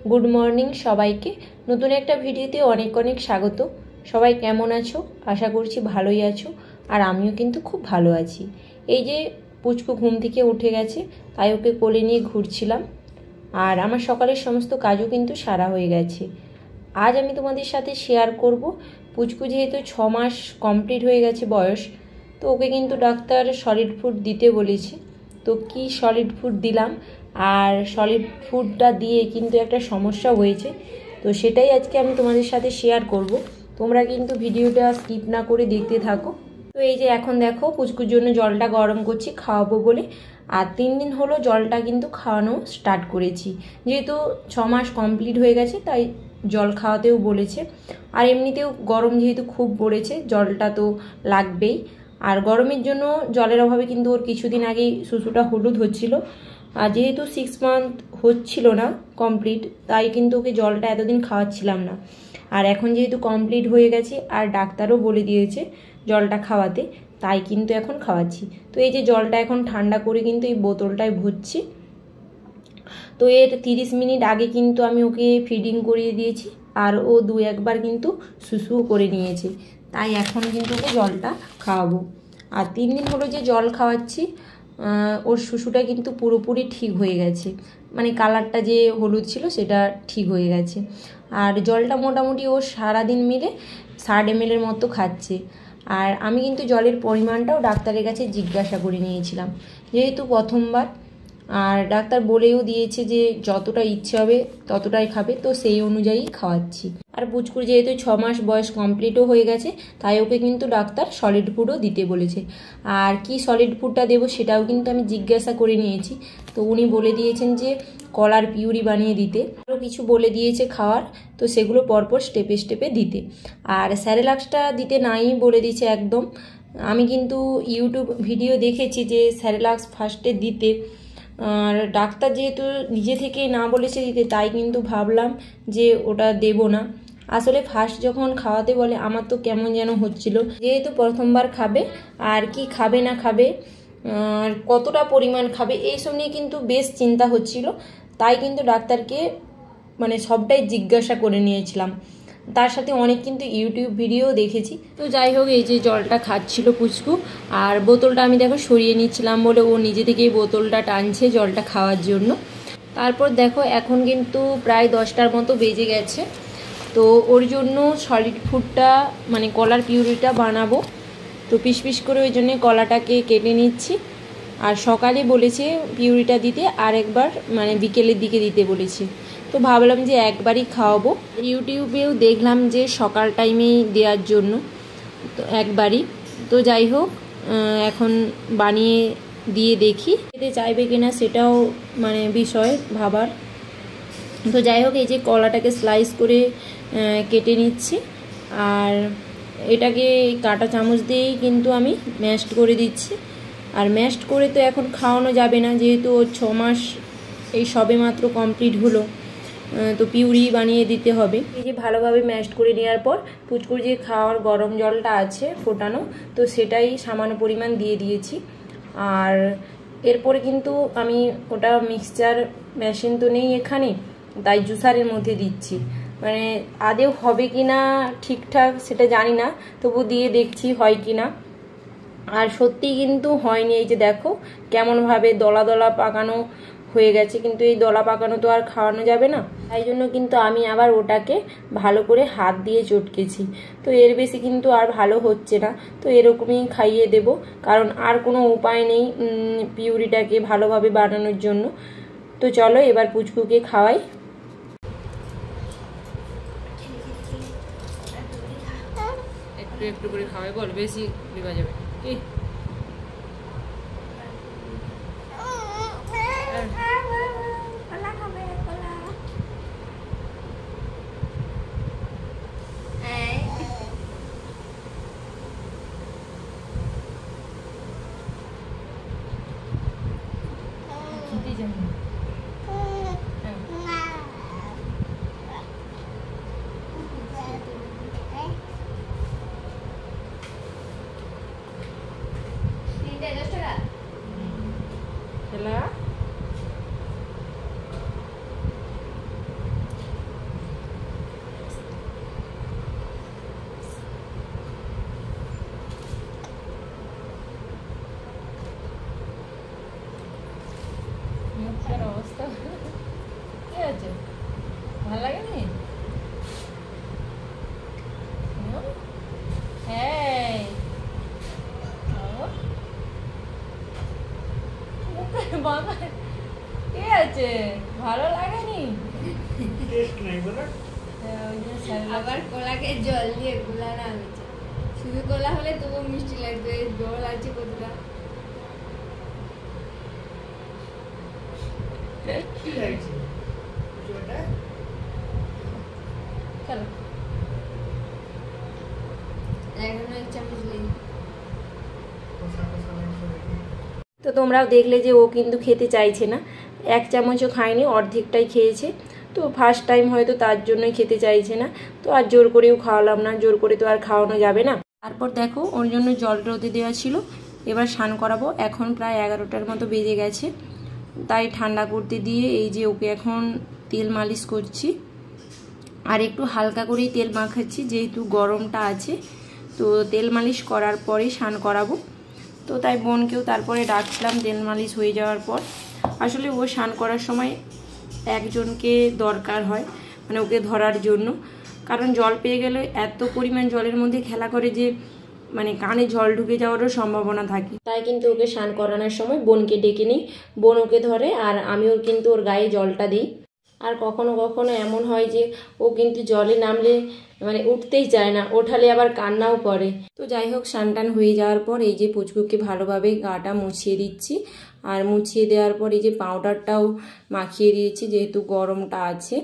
Good morning সবাইকে। নতুন একটা ভিডিওতে অনেক অনেক স্বাগত। সবাই কেমন আছো? আশা করছি ভালোই আছো, আর আমিও কিন্তু খুব ভালো আছি। এই যে পুচকু ঘুম থেকে উঠে গেছে, তাই ওকে কোলে নিয়ে ঘুরছিলাম। আর আমার সকালের সমস্ত কাজও কিন্তু সারা হয়ে গেছে। আজ আমি তোমাদের সাথে শেয়ার করব, পুচকু যেহেতু 6 মাস কমপ্লিট হয়ে গেছে বয়স, তো ওকে কিন্তু ডাক্তার সলিড ফুড দিতে বলেছে। তো কি সলিড ফুড দিলাম, আর সলিড ফুডটা দিয়ে কিন্তু একটা সমস্যা হয়েছে, তো সেটাই আজকে আমি তোমাদের সাথে শেয়ার করব। তোমরা কিন্তু ভিডিওটা স্কিপ না করে দেখতে থাকো। তো এই যে এখন দেখো পুচকুর জন্য জলটা গরম করছি খাওয়াবো বলে। আর 3 দিন হলো জলটা কিন্তু খাওয়ানো স্টার্ট করেছি, যেহেতু 6 মাস কমপ্লিট হয়ে গেছে তাই জল খাওয়াতেও বলেছে। আর এমনিতেও গরম যেহেতু খুব পড়েছে, জলটা তো লাগবেই। আর গরমের জন্য জলের অভাবে কিন্তু ওর কিছুদিন আগেই সুসুটা হলুদ হচ্ছিল। আর যেহেতু 6 মান্থ হচ্ছিল না কমপ্লিট, তাই কিন্তু ওকে জলটা এতদিন খাওয়াচ্ছিলাম না। আর এখন যেহেতু কমপ্লিট হয়ে গেছে আর ডাক্তারও বলে দিয়েছে জলটা খাওয়াতে, তাই কিন্তু এখন খাওয়াচ্ছি। তো এই যে জলটা এখন ঠান্ডা করে কিন্তু এই বোতলটায় ভরছি। তো এর 30 মিনিট আগে কিন্তু আমি ওকে ফিডিং করিয়ে দিয়েছি, আর ও 2-1 বার কিন্তু সুসুও করে নিয়েছে, তাই এখন কিন্তু ওকে জলটা খাওয়াবো। আর 3 দিন হলো যে জল খাওয়াচ্ছি, ওর সুসুটা কিন্তু পুরোপুরি ঠিক হয়ে গেছে, মানে কালারটা যে হলুদ ছিল সেটা ঠিক হয়ে গেছে। আর জলটা মোটামুটি ও সারাদিন মিলে 60 ml মতো খাচ্ছে। আর আমি কিন্তু জলের পরিমাণটাও ডাক্তারের কাছে জিজ্ঞাসা করে নিয়েছিলাম, যেহেতু প্রথমবার। আর ডাক্তার বলেও দিয়েছে যে যতটা ইচ্ছে হবে ততটাই খাবে, তো সেই অনুযায়ী খাওয়াচ্ছি। আর পুচকুর যেহেতু 6 মাস বয়স কমপ্লিটও হয়ে গেছে, তাই ওকে কিন্তু ডাক্তার সলিড ফুডও দিতে বলেছে। আর কি সলিড ফুডটা দেবো সেটাও কিন্তু আমি জিজ্ঞাসা করে নিয়েছি। তো উনি বলে দিয়েছেন যে কলার পিউরি বানিয়ে দিতে, আরও কিছু বলে দিয়েছে খাওয়ার, তো সেগুলো পরপর স্টেপে স্টেপে দিতে। আর স্যারেলাক্সটা দিতে নাই বলে দিয়েছে একদম। আমি কিন্তু ইউটিউব ভিডিও দেখেছি যে স্যারেলাক্স ফার্স্টে দিতে, আর ডাক্তার যেহেতু নিজে থেকেই না বলেছে দিতে, তাই কিন্তু ভাবলাম যে ওটা দেব না। আসলে ফার্স্ট যখন খাওয়াতে বলে আমার তো কেমন যেন হচ্ছিল, যেহেতু প্রথমবার খাবে, আর কি খাবে না খাবে, আর কতটা পরিমাণ খাবে এইসব নিয়ে কিন্তু বেশ চিন্তা হচ্ছিল। তাই কিন্তু ডাক্তারকে মানে সবটাই জিজ্ঞাসা করে নিয়েছিলাম, তার সাথে অনেক কিন্তু ইউটিউব ভিডিও দেখেছি। তো যাই হোক, এই যে জলটা খাচ্ছিল পুচকু, আর বোতলটা আমি দেখো সরিয়ে নিচ্ছিলাম বলে ও নিজে থেকেই বোতলটা টানছে জলটা খাওয়ার জন্য। তারপর দেখো এখন কিন্তু প্রায় 10টার মতো বেজে গেছে। তো ওর জন্য সলিড ফুডটা মানে কলার পিউরিটা বানাবো। তো পিস পিস করে ওই জন্যে কলাটাকে কেটে নিচ্ছি। আর সকালে বলেছে পিউরিটা দিতে, আর একবার মানে বিকেলের দিকে দিতে বলেছে। তো ভাবলাম যে একবারই খাওয়াবো। ইউটিউবেও দেখলাম যে সকাল টাইমেই দেওয়ার জন্য, তো একবারই। তো যাই হোক, এখন বানিয়ে দিয়ে দেখি খেতে চাইবে কিনা, সেটাও মানে বিষয় ভাবার। তো যাই হোক, এই যে কলাটাকে স্লাইস করে কেটে নিচ্ছি, আর এটাকে কাঁটা চামচ দিয়েই কিন্তু আমি ম্যাশড করে দিচ্ছি। আর ম্যাশড করে তো এখন খাওয়ানো যাবে না, যেহেতু ওর 6 মাস এই সবে মাত্র কমপ্লিট হলো, তো পিউরি বানিয়ে দিতে হবে। এই যে ভালোভাবে ম্যাশড করে নেওয়ার পর পুচকুর যে খাওয়ার গরম জলটা আছে ফোটানো, তো সেটাই সামান্য পরিমাণ দিয়ে দিয়েছি। আর এরপরে কিন্তু আমি ওটা মিক্সচার মেশিন তো নেই এখানে, তাই জুসারের মধ্যে দিচ্ছি। মানে আদেও হবে কি না ঠিকঠাক সেটা জানি না, তবু দিয়ে দেখছি হয় কি না। আর সত্যি কিন্তু হয়নি, এই যে দেখো কেমনভাবে দলা দলা পাকানো হয়ে গেছে, কিন্তু এই দলা পাকানো তো আর খাওয়ানো যাবে না, তাই জন্য কিন্তু আমি আবার ওটাকে ভালো করে হাত দিয়ে চটকেছি। তো এর বেশি কিন্তু আর ভালো হচ্ছে না, তো এরকমই খাইয়ে দেব, কারণ আর কোনো উপায় নেই পিউরিটাকে ভালোভাবে বানানোর জন্য। তো চলো এবার পুচকুকে খাওয়াই। একটু একটু করে খাওয়াই, বল বেশি দেওয়া যাবে কি? কে আছে ভালো লাগেনি আবার কলাকে জল দিয়ে গুলানো হয়েছে শুধু কলা হলে তবু মিষ্টি লাগবে জল আছে কতটা তো তোমরাও দেখলে যে ও কিন্তু খেতে চাইছে না, 1 চামচও খায়নি, অর্ধেকটাই খেয়েছে। তো ফার্স্ট টাইম হয়তো তার জন্যই খেতে চাইছে না, তো আর জোর করেও খাওয়ালাম না, জোর করে তো আর খাওয়ানো যাবে না। তারপর দেখো ওর জন্য জল রোদে দেওয়া ছিল, এবার স্নান করাবো। এখন প্রায় 11টার মতো বেজে গেছে, তাই ঠান্ডা করতে দিয়ে এই যে ওকে এখন তেল মালিশ করছি, আর একটু হালকা করেই তেল মাখাচ্ছি যেহেতু গরমটা আছে। তো তেল মালিশ করার পরে স্নান করাবো, তো তাই বোনকেও তারপরে ডাকছিলাম তেল মালিশ হয়ে যাওয়ার পর। আসলে ও স্নান করার সময় একজনকে দরকার হয়, মানে ওকে ধরার জন্য, কারণ জল পেয়ে গেলে এত পরিমাণ জলের মধ্যে খেলা করে যে মানে কানে জল ঢুকে যাওয়ারও সম্ভাবনা থাকে। তাই কিন্তু ওকে স্নান করানোর সময় বোনকে ডেকে নিই, বোন ওকে ধরে আর আমিও কিন্তু ওর গায়ে জলটা দিই। আর কখনো কখনো এমন হয় যে ও কিন্তু জলে নামলে মানে উঠতেই চায় না, ওঠালে আবার কান্নাও করে। তো যাই হোক, স্নান টান হয়ে যাওয়ার পর এই যে পুচকুকে ভালোভাবে গাটা মুছিয়ে দিচ্ছি, আর মুছিয়ে দেওয়ার পর এই যে পাউডারটাও মাখিয়ে দিয়েছি যেহেতু গরমটা আছে।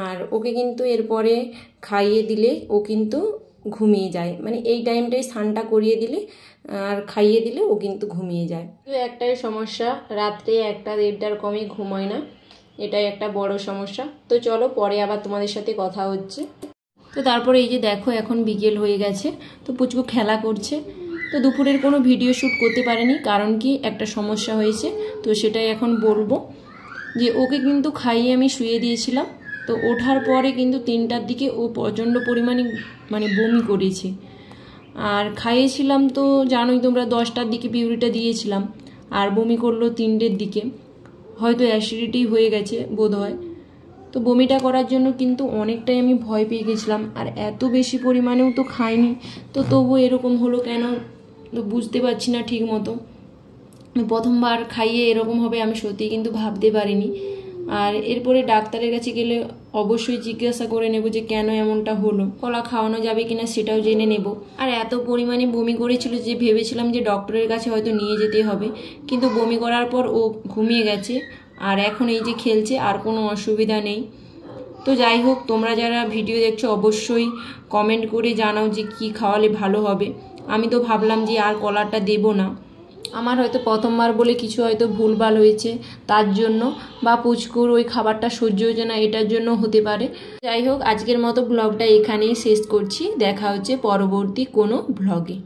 আর ওকে কিন্তু এরপরে খাইয়ে দিলে ও কিন্তু ঘুমিয়ে যায়, মানে এই টাইমটাই স্নানটা করিয়ে দিলে আর খাইয়ে দিলে ও কিন্তু ঘুমিয়ে যায়। তো একটাই সমস্যা, রাত্রে 1-1.5টার কমই ঘুমোয় না, এটাই একটা বড় সমস্যা। তো চলো পরে আবার তোমাদের সাথে কথা হচ্ছে। তো তারপরে এই যে দেখো এখন বিকেল হয়ে গেছে, তো পুচকু খেলা করছে। তো দুপুরের কোনো ভিডিও শ্যুট করতে পারিনি, কারণ কি একটা সমস্যা হয়েছে, তো সেটাই এখন বলবো। যে ওকে কিন্তু খাইয়ে আমি শুয়ে দিয়েছিলাম, তো ওঠার পরে কিন্তু 3টার দিকে ও প্রচণ্ড পরিমাণে মানে বমি করেছে। আর খাইয়েছিলাম তো জানোই তোমরা 10টার দিকে পিউরিটা দিয়েছিলাম, আর বমি করলো 3টের দিকে, হয়তো অ্যাসিডিটি হয়ে গেছে বোধ হয়। তো বমিটা করার জন্য কিন্তু অনেকটাই আমি ভয় পেয়ে গেছিলাম, আর এত বেশি পরিমাণেও তো খাইনি, তো তবু এরকম হলো কেন তো বুঝতে পারছি না ঠিক মতো। প্রথমবার খাইয়ে এরকম হবে আমি সত্যি কিন্তু ভাবতে পারিনি। আর এরপরে ডাক্তারের কাছে গেলে অবশ্যই জিজ্ঞাসা করে নেব যে কেন এমনটা হলো, কলা খাওয়ানো যাবে কিনা সেটাও জেনে নেব। আর এত পরিমাণে বমি করেছিল যে ভেবেছিলাম যে ডক্টরের কাছে হয়তো নিয়ে যেতে হবে, কিন্তু বমি করার পর ও ঘুমিয়ে গেছে, আর এখন এই যে খেলছে, আর কোনো অসুবিধা নেই। তো যাই হোক, তোমরা যারা ভিডিও দেখছো অবশ্যই কমেন্ট করে জানাও যে কি খাওয়ালে ভালো হবে। আমি তো ভাবলাম যে আর কলাটা দেব না, আমার হয়তো প্রথমবার বলে কিছু হয়তো ভুলভাল হয়েছে তার জন্য, বা পুচকুর ওই খাবারটা সহ্য হয়েছে না এটার জন্য হতে পারে। যাই হোক, আজকের মতো ব্লগটা এখানেই শেষ করছি, দেখা হচ্ছে পরবর্তী কোনো ব্লগে।